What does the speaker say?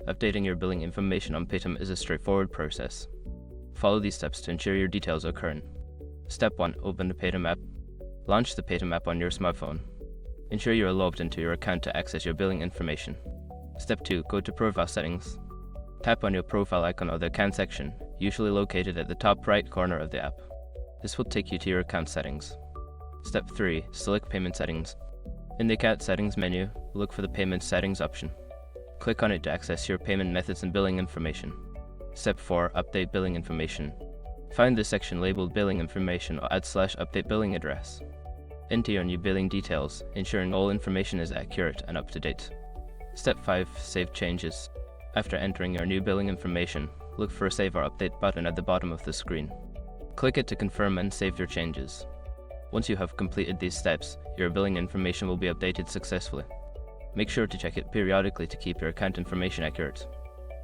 Updating your billing information on Paytm is a straightforward process. Follow these steps to ensure your details are current. Step 1. Open the Paytm app. Launch the Paytm app on your smartphone. Ensure you are logged into your account to access your billing information. Step 2. Go to Profile Settings. Tap on your profile icon or the account section, usually located at the top right corner of the app. This will take you to your account settings. Step 3. Select Payment Settings. In the Account Settings menu, look for the Payment Settings option. Click on it to access your payment methods and billing information. Step 4. Update Billing Information. Find the section labeled Billing Information or /update billing address. Enter your new billing details, ensuring all information is accurate and up to date. Step 5. Save Changes. After entering your new billing information, look for a Save or Update button at the bottom of the screen. Click it to confirm and save your changes. Once you have completed these steps, your billing information will be updated successfully. Make sure to check it periodically to keep your account information accurate.